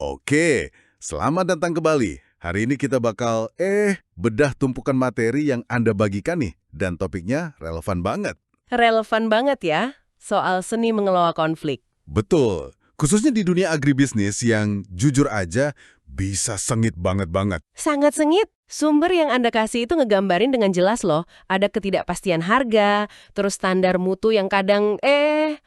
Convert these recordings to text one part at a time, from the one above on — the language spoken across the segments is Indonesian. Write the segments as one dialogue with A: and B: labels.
A: Oke, selamat datang kembali. Hari ini kita bakal bedah tumpukan materi yang Anda bagikan nih. Dan topiknya relevan banget.
B: Relevan banget ya, soal seni mengelola konflik.
A: Betul, khususnya di dunia agribisnis yang jujur aja bisa sengit banget.
B: Sangat sengit. Sumber yang Anda kasih itu ngegambarin dengan jelas loh. Ada ketidakpastian harga, terus standar mutu yang kadang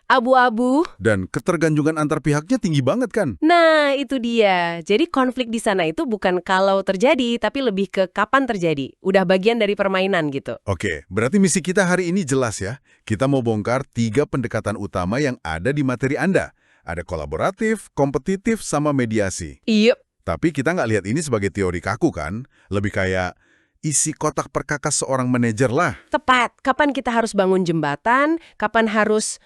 B: abu-abu.
A: Dan ketergantungan antar pihaknya tinggi banget kan?
B: Nah, itu dia. Jadi konflik di sana itu bukan kalau terjadi, tapi lebih ke kapan terjadi. Udah bagian dari permainan gitu.
A: Oke, berarti misi kita hari ini jelas ya. Kita mau bongkar 3 pendekatan utama yang ada di materi Anda. Ada kolaboratif, kompetitif, sama mediasi.
B: Iya.
A: Tapi kita nggak lihat ini sebagai teori kaku kan? Lebih kayak isi kotak perkakas seorang manajer lah.
B: Tepat. Kapan kita harus bangun jembatan, kapan harus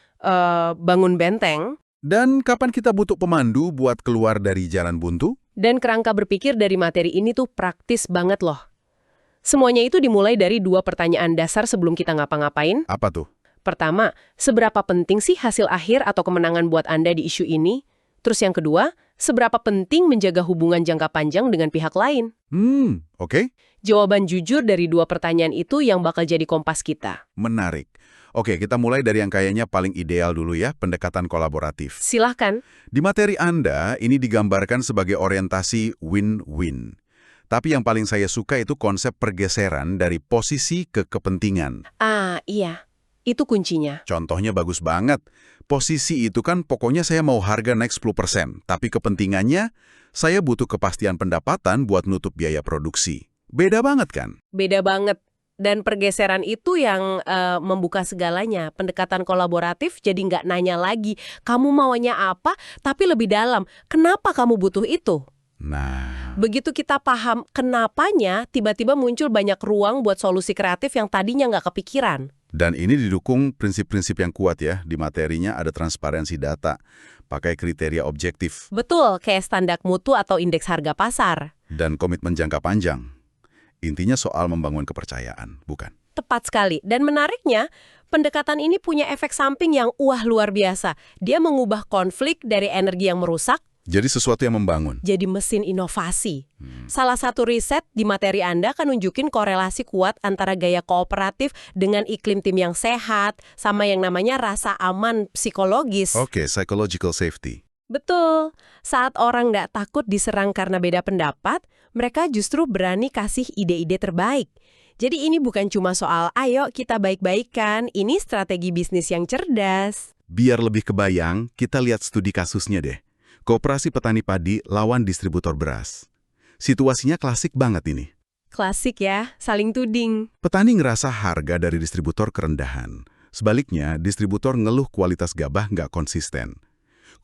B: bangun benteng,
A: Dan kapan kita butuh pemandu buat keluar dari jalan buntu?
B: dan kerangka berpikir dari materi ini tuh praktis banget loh. Semuanya itu dimulai dari 2 pertanyaan dasar sebelum kita ngapa-ngapain.
A: Apa tuh?
B: Pertama, seberapa penting sih hasil akhir atau kemenangan buat Anda di isu ini? Terus yang kedua, seberapa penting menjaga hubungan jangka panjang dengan pihak lain?
A: Oke.
B: Jawaban jujur dari 2 pertanyaan itu yang bakal jadi kompas kita.
A: Menarik. Oke, kita mulai dari yang kayaknya paling ideal dulu ya, pendekatan kolaboratif.
B: Silahkan.
A: Di materi Anda, ini digambarkan sebagai orientasi win-win. Tapi yang paling saya suka itu konsep pergeseran dari posisi ke kepentingan.
B: Ah, iya. Itu kuncinya.
A: Contohnya bagus banget. Posisi itu kan pokoknya saya mau harga naik 10%, tapi kepentingannya saya butuh kepastian pendapatan buat nutup biaya produksi. Beda banget kan?
B: Beda banget. Dan pergeseran itu yang membuka segalanya. Pendekatan kolaboratif jadi nggak nanya lagi, kamu maunya apa, tapi lebih dalam. Kenapa kamu butuh itu?
A: Nah,
B: Begitu kita paham kenapanya, tiba-tiba muncul banyak ruang buat solusi kreatif yang tadinya nggak kepikiran.
A: dan ini didukung prinsip-prinsip yang kuat ya. Di materinya ada transparansi data, pakai kriteria objektif,
B: Betul, kayak standar mutu atau indeks harga pasar.
A: dan komitmen jangka panjang. Intinya soal membangun kepercayaan, bukan?
B: Tepat sekali. Dan menariknya, pendekatan ini punya efek samping yang luar biasa. Dia mengubah konflik dari energi yang merusak
A: Jadi sesuatu yang membangun.
B: jadi mesin inovasi. Salah satu riset di materi Anda kan nunjukin korelasi kuat antara gaya kooperatif dengan iklim tim yang sehat, sama yang namanya rasa aman psikologis.
A: Oke, psychological safety.
B: Betul. Saat orang nggak takut diserang karena beda pendapat, mereka justru berani kasih ide-ide terbaik. Jadi ini bukan cuma soal, ayo kita baik-baikan, ini strategi bisnis yang cerdas.
A: Biar lebih kebayang, kita lihat studi kasusnya deh. Koperasi petani padi lawan distributor beras. Situasinya klasik banget ini.
B: Klasik ya, saling tuding.
A: Petani ngerasa harga dari distributor kerendahan. Sebaliknya, distributor ngeluh kualitas gabah nggak konsisten.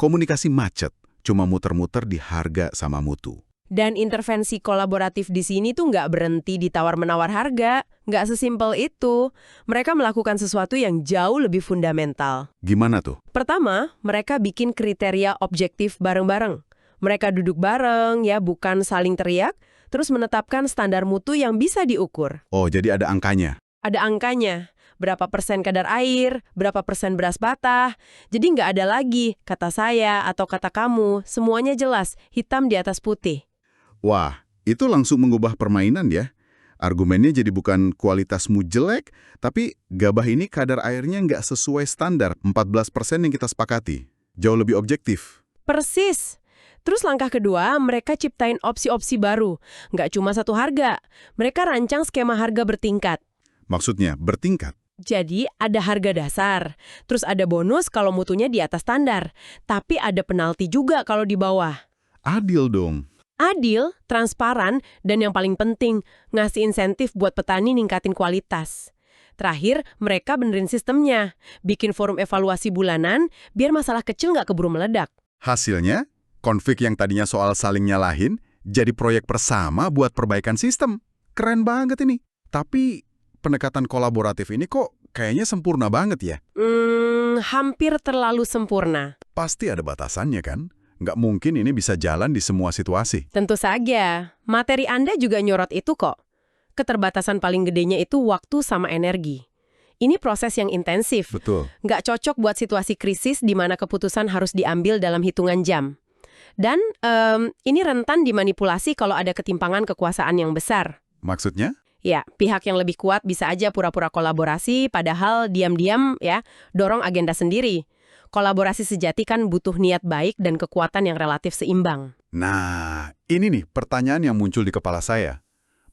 A: Komunikasi macet, cuma muter-muter di harga sama mutu.
B: Dan intervensi kolaboratif di sini tuh nggak berhenti di tawar-menawar harga. Nggak sesimpel itu. Mereka melakukan sesuatu yang jauh lebih fundamental.
A: Gimana tuh?
B: Pertama, mereka bikin kriteria objektif bareng-bareng. Mereka duduk bareng, ya, bukan saling teriak, terus menetapkan standar mutu yang bisa diukur.
A: Oh, jadi ada angkanya.
B: Ada angkanya. Berapa persen kadar air, berapa persen beras batah. Jadi nggak ada lagi kata saya atau kata kamu. Semuanya jelas, hitam di atas putih.
A: Wah, itu langsung mengubah permainan ya. Argumennya jadi bukan kualitasmu jelek, tapi gabah ini kadar airnya nggak sesuai standar 14% yang kita sepakati. Jauh lebih objektif.
B: Persis. Terus langkah kedua, mereka ciptain opsi-opsi baru. Nggak cuma satu harga. Mereka rancang skema harga bertingkat.
A: Maksudnya bertingkat.
B: Jadi ada harga dasar, terus ada bonus kalau mutunya di atas standar. Tapi ada penalti juga kalau di bawah.
A: Adil dong.
B: Adil, transparan, dan yang paling penting, ngasih insentif buat petani ningkatin kualitas. Terakhir, mereka benerin sistemnya. Bikin forum evaluasi bulanan, biar masalah kecil nggak keburu meledak.
A: Hasilnya, konflik yang tadinya soal saling nyalahin, jadi proyek bersama buat perbaikan sistem. Keren banget ini. Tapi pendekatan kolaboratif ini kok kayaknya sempurna banget ya?
B: Hampir terlalu sempurna.
A: Pasti ada batasannya kan? Nggak mungkin ini bisa jalan di semua situasi.
B: Tentu saja. Materi Anda juga nyorot itu kok. Keterbatasan paling gedenya itu waktu sama energi. Ini proses yang intensif.
A: Betul.
B: Nggak cocok buat situasi krisis di mana keputusan harus diambil dalam hitungan jam. Dan ini rentan dimanipulasi kalau ada ketimpangan kekuasaan yang besar.
A: Maksudnya?
B: Ya, pihak yang lebih kuat bisa aja pura-pura kolaborasi, padahal diam-diam ya dorong agenda sendiri. Kolaborasi sejati kan butuh niat baik dan kekuatan yang relatif seimbang.
A: Nah, ini nih pertanyaan yang muncul di kepala saya.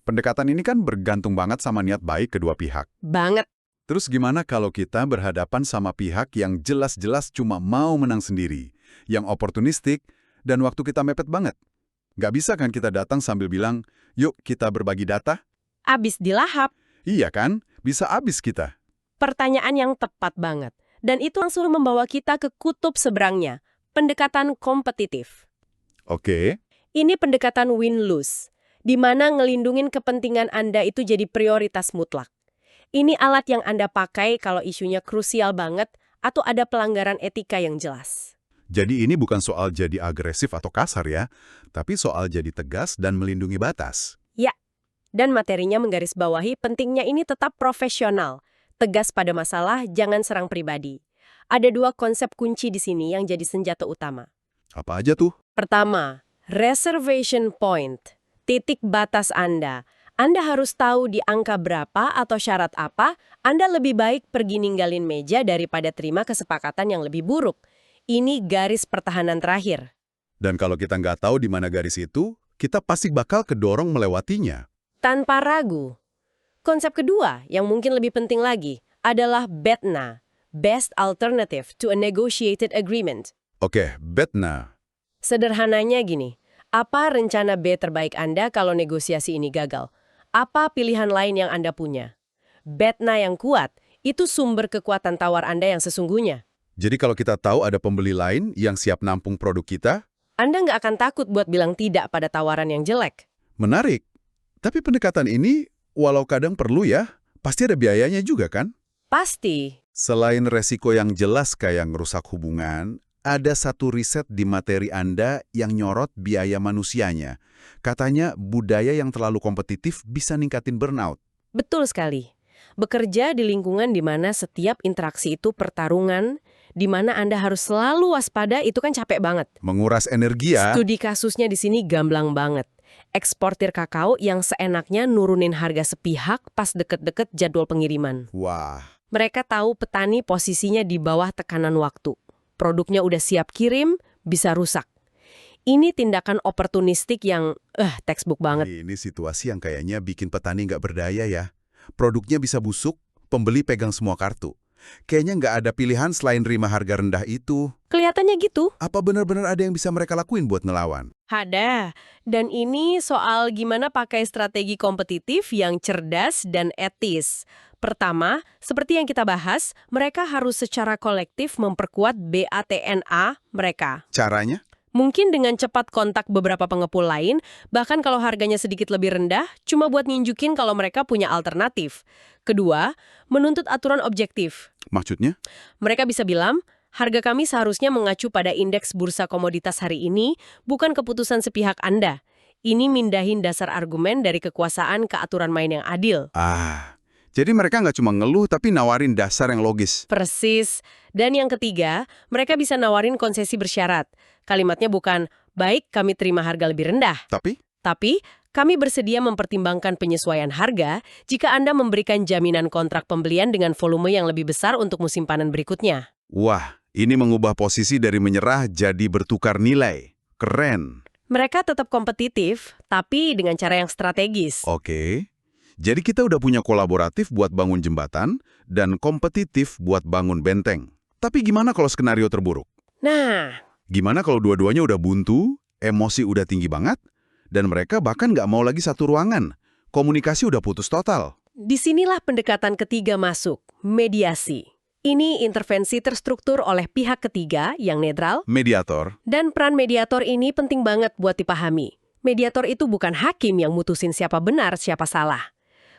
A: Pendekatan ini kan bergantung banget sama niat baik kedua pihak.
B: Banget.
A: Terus gimana kalau kita berhadapan sama pihak yang jelas-jelas cuma mau menang sendiri, yang oportunistik, dan waktu kita mepet banget? Nggak bisa kan kita datang sambil bilang, yuk kita berbagi data?
B: Abis dilahap.
A: Iya kan? Bisa abis kita.
B: Pertanyaan yang tepat banget. Dan itu langsung membawa kita ke kutub seberangnya, pendekatan kompetitif.
A: Oke.
B: Ini pendekatan win-lose, di mana ngelindungin kepentingan Anda itu jadi prioritas mutlak. Ini alat yang Anda pakai kalau isunya krusial banget atau ada pelanggaran etika yang jelas.
A: Jadi ini bukan soal jadi agresif atau kasar ya, tapi soal jadi tegas dan melindungi batas.
B: Ya, dan materinya menggarisbawahi pentingnya ini tetap profesional. Tegas pada masalah, jangan serang pribadi. Ada 2 konsep kunci di sini yang jadi senjata utama.
A: Apa aja tuh?
B: Pertama, reservation point, titik batas Anda. Anda harus tahu di angka berapa atau syarat apa, Anda lebih baik pergi ninggalin meja daripada terima kesepakatan yang lebih buruk. Ini garis pertahanan terakhir.
A: Dan kalau kita nggak tahu di mana garis itu, kita pasti bakal kedorong melewatinya.
B: Tanpa ragu. Konsep kedua, yang mungkin lebih penting lagi, adalah BATNA, Best Alternative to a Negotiated Agreement.
A: Oke, BATNA.
B: Sederhananya gini, apa rencana B terbaik Anda kalau negosiasi ini gagal? Apa pilihan lain yang Anda punya? BATNA yang kuat, itu sumber kekuatan tawar Anda yang sesungguhnya.
A: Jadi kalau kita tahu ada pembeli lain yang siap nampung produk kita,
B: Anda nggak akan takut buat bilang tidak pada tawaran yang jelek.
A: menarik. Tapi pendekatan ini, walau kadang perlu ya, pasti ada biayanya juga kan?
B: Pasti.
A: Selain resiko yang jelas kayak ngerusak hubungan, ada satu riset di materi Anda yang nyorot biaya manusianya. Katanya budaya yang terlalu kompetitif bisa ningkatin burnout.
B: Betul sekali. Bekerja di lingkungan di mana setiap interaksi itu pertarungan, di mana Anda harus selalu waspada, itu kan capek banget.
A: Menguras energi ya.
B: Studi kasusnya di sini gamblang banget. Eksportir kakao yang seenaknya nurunin harga sepihak pas deket-deket jadwal pengiriman.
A: Wah,
B: Mereka tahu petani posisinya di bawah tekanan waktu. Produknya udah siap kirim, bisa rusak. Ini tindakan oportunistik yang, textbook banget.
A: ini situasi yang kayaknya bikin petani nggak berdaya ya. Produknya bisa busuk, pembeli pegang semua kartu. Kayaknya nggak ada pilihan selain terima harga rendah itu.
B: Kelihatannya gitu.
A: Apa benar-benar ada yang bisa mereka lakuin buat ngelawan?
B: Ada. Dan ini soal gimana pakai strategi kompetitif yang cerdas dan etis. Pertama, seperti yang kita bahas, mereka harus secara kolektif memperkuat BATNA mereka.
A: Caranya?
B: Mungkin dengan cepat kontak beberapa pengepul lain, bahkan kalau harganya sedikit lebih rendah, cuma buat nunjukin kalau mereka punya alternatif. Kedua, menuntut aturan objektif.
A: Maksudnya?
B: Mereka bisa bilang, harga kami seharusnya mengacu pada indeks bursa komoditas hari ini, bukan keputusan sepihak Anda. Ini mindahin dasar argumen dari kekuasaan ke aturan main yang adil.
A: Jadi mereka nggak cuma ngeluh tapi nawarin dasar yang logis.
B: Persis. Dan yang ketiga, mereka bisa nawarin konsesi bersyarat. Kalimatnya bukan, baik kami terima harga lebih rendah. Tapi, kami bersedia mempertimbangkan penyesuaian harga jika Anda memberikan jaminan kontrak pembelian dengan volume yang lebih besar untuk musim panen berikutnya.
A: Wah, ini mengubah posisi dari menyerah jadi bertukar nilai. Keren.
B: Mereka tetap kompetitif, tapi dengan cara yang strategis.
A: Oke. Jadi kita udah punya kolaboratif buat bangun jembatan dan kompetitif buat bangun benteng. Tapi gimana kalau skenario terburuk?
B: Nah,
A: Gimana kalau dua-duanya udah buntu, emosi udah tinggi banget, dan mereka bahkan nggak mau lagi satu ruangan. Komunikasi udah putus total.
B: disinilah pendekatan ketiga masuk, mediasi. Ini intervensi terstruktur oleh pihak ketiga yang netral,
A: Mediator.
B: dan peran mediator ini penting banget buat dipahami. Mediator itu bukan hakim yang mutusin siapa benar, siapa salah.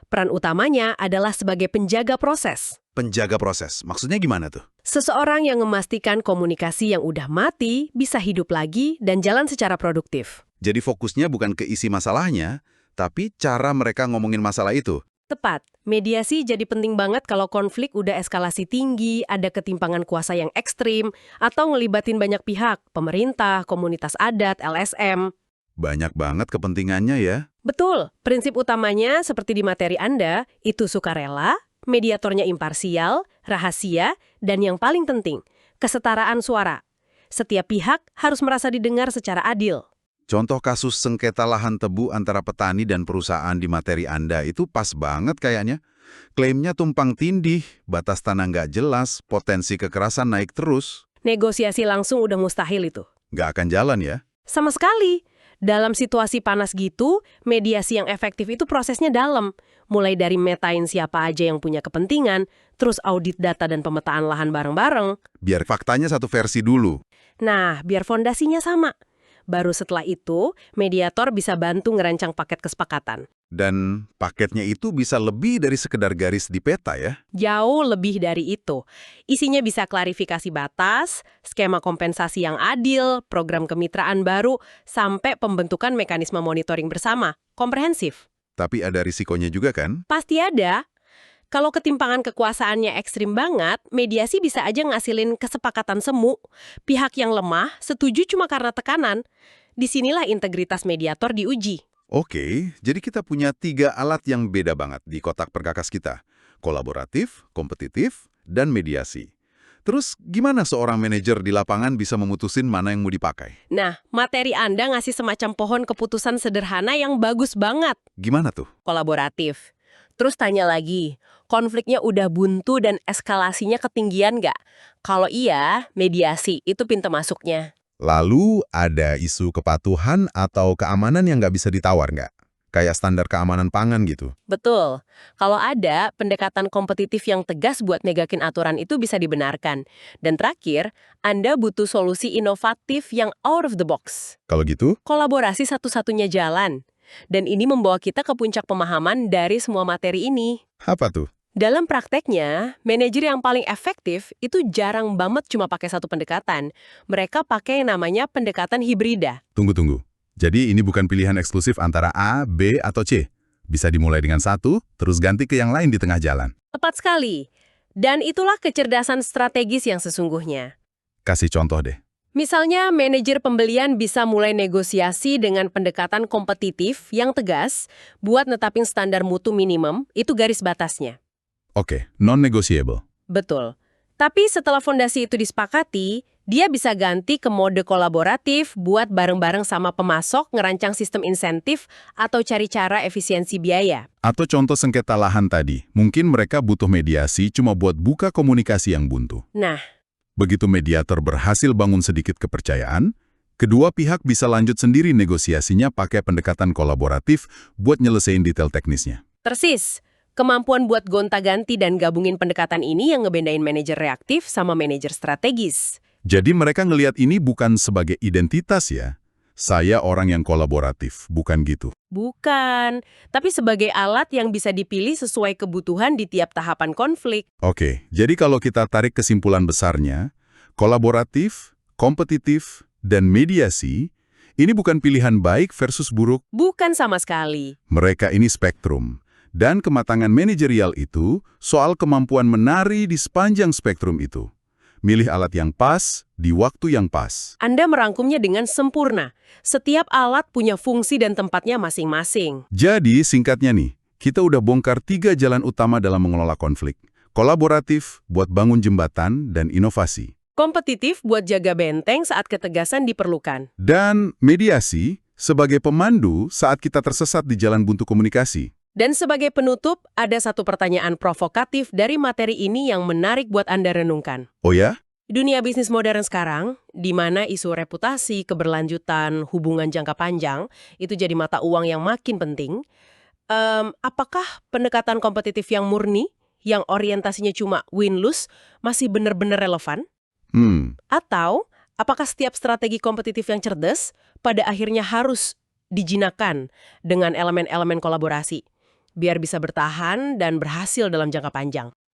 B: Peran utamanya adalah sebagai penjaga proses.
A: Penjaga proses. Maksudnya gimana tuh?
B: Seseorang yang memastikan komunikasi yang udah mati bisa hidup lagi dan jalan secara produktif.
A: Jadi fokusnya bukan ke isi masalahnya, tapi cara mereka ngomongin masalah itu.
B: Tepat. Mediasi jadi penting banget kalau konflik udah eskalasi tinggi, ada ketimpangan kuasa yang ekstrim, atau ngelibatin banyak pihak, pemerintah, komunitas adat, LSM.
A: Banyak banget kepentingannya ya.
B: Betul, prinsip utamanya seperti di materi Anda, itu sukarela, mediatornya imparsial, rahasia, dan yang paling penting, kesetaraan suara. Setiap pihak harus merasa didengar secara adil.
A: Contoh kasus sengketa lahan tebu antara petani dan perusahaan di materi Anda itu pas banget kayaknya. Klaimnya tumpang tindih, batas tanah nggak jelas, potensi kekerasan naik terus.
B: Negosiasi langsung udah mustahil itu.
A: Nggak akan jalan ya.
B: Sama sekali. Dalam situasi panas gitu, mediasi yang efektif itu prosesnya dalam. Mulai dari metain siapa aja yang punya kepentingan, terus audit data dan pemetaan lahan bareng-bareng.
A: Biar faktanya satu versi dulu.
B: Nah, biar fondasinya sama. Baru setelah itu, mediator bisa bantu ngerancang paket kesepakatan.
A: Dan paketnya itu bisa lebih dari sekedar garis di peta ya.
B: Jauh lebih dari itu. Isinya bisa klarifikasi batas, skema kompensasi yang adil, program kemitraan baru, sampai pembentukan mekanisme monitoring bersama. Komprehensif.
A: Tapi ada risikonya juga kan?
B: Pasti ada. Kalau ketimpangan kekuasaannya ekstrim banget, mediasi bisa aja ngasilin kesepakatan semu. Pihak yang lemah setuju cuma karena tekanan. Disinilah integritas mediator diuji.
A: Oke, jadi kita punya 3 alat yang beda banget di kotak perkakas kita. Kolaboratif, kompetitif, dan mediasi. Terus gimana seorang manajer di lapangan bisa memutusin mana yang mau dipakai?
B: Nah, materi Anda ngasih semacam pohon keputusan sederhana yang bagus banget.
A: Gimana tuh?
B: Kolaboratif. Terus tanya lagi, konfliknya udah buntu dan eskalasinya ketinggian nggak? Kalau iya, mediasi itu pintu masuknya.
A: Lalu ada isu kepatuhan atau keamanan yang nggak bisa ditawar nggak? Kayak standar keamanan pangan gitu.
B: Betul. Kalau ada, pendekatan kompetitif yang tegas buat negakin aturan itu bisa dibenarkan. Dan terakhir, Anda butuh solusi inovatif yang out of the box.
A: Kalau gitu?
B: Kolaborasi satu-satunya jalan. Dan ini membawa kita ke puncak pemahaman dari semua materi ini.
A: Apa tuh?
B: Dalam prakteknya, manajer yang paling efektif itu jarang banget cuma pakai satu pendekatan. Mereka pakai yang namanya pendekatan hibrida.
A: Tunggu. Jadi ini bukan pilihan eksklusif antara A, B, atau C. Bisa dimulai dengan satu, terus ganti ke yang lain di tengah jalan.
B: Tepat sekali. Dan itulah kecerdasan strategis yang sesungguhnya.
A: Kasih contoh deh.
B: Misalnya, manajer pembelian bisa mulai negosiasi dengan pendekatan kompetitif yang tegas buat netapin standar mutu minimum, itu garis batasnya.
A: Oke, non-negotiable.
B: Betul. Tapi setelah fondasi itu disepakati, dia bisa ganti ke mode kolaboratif buat bareng-bareng sama pemasok ngerancang sistem insentif atau cari cara efisiensi biaya.
A: Atau contoh sengketa lahan tadi, mungkin mereka butuh mediasi cuma buat buka komunikasi yang buntu.
B: Nah,
A: Begitu mediator berhasil bangun sedikit kepercayaan, kedua pihak bisa lanjut sendiri negosiasinya pakai pendekatan kolaboratif buat nyelesain detail teknisnya.
B: persis. Kemampuan buat gonta-ganti dan gabungin pendekatan ini yang ngebedain manajer reaktif sama manajer strategis.
A: Jadi mereka ngelihat ini bukan sebagai identitas ya. Saya orang yang kolaboratif, bukan gitu.
B: Bukan, tapi sebagai alat yang bisa dipilih sesuai kebutuhan di tiap tahapan konflik.
A: Oke, jadi kalau kita tarik kesimpulan besarnya, kolaboratif, kompetitif, dan mediasi, ini bukan pilihan baik versus buruk.
B: Bukan sama sekali.
A: Mereka ini spektrum. Dan kematangan manajerial itu soal kemampuan menari di sepanjang spektrum itu. Milih alat yang pas, di waktu yang pas.
B: Anda merangkumnya dengan sempurna. Setiap alat punya fungsi dan tempatnya masing-masing.
A: Jadi singkatnya nih, kita udah bongkar 3 jalan utama dalam mengelola konflik. Kolaboratif buat bangun jembatan dan inovasi.
B: Kompetitif buat jaga benteng saat ketegasan diperlukan.
A: Dan mediasi sebagai pemandu saat kita tersesat di jalan buntu komunikasi.
B: Dan sebagai penutup, ada satu pertanyaan provokatif dari materi ini yang menarik buat Anda renungkan.
A: Oh ya?
B: Dunia bisnis modern sekarang, di mana isu reputasi, keberlanjutan, hubungan jangka panjang, itu jadi mata uang yang makin penting, apakah pendekatan kompetitif yang murni, yang orientasinya cuma win-lose, masih benar-benar relevan? Atau, apakah setiap strategi kompetitif yang cerdas, pada akhirnya harus dijinakan dengan elemen-elemen kolaborasi, biar bisa bertahan dan berhasil dalam jangka panjang?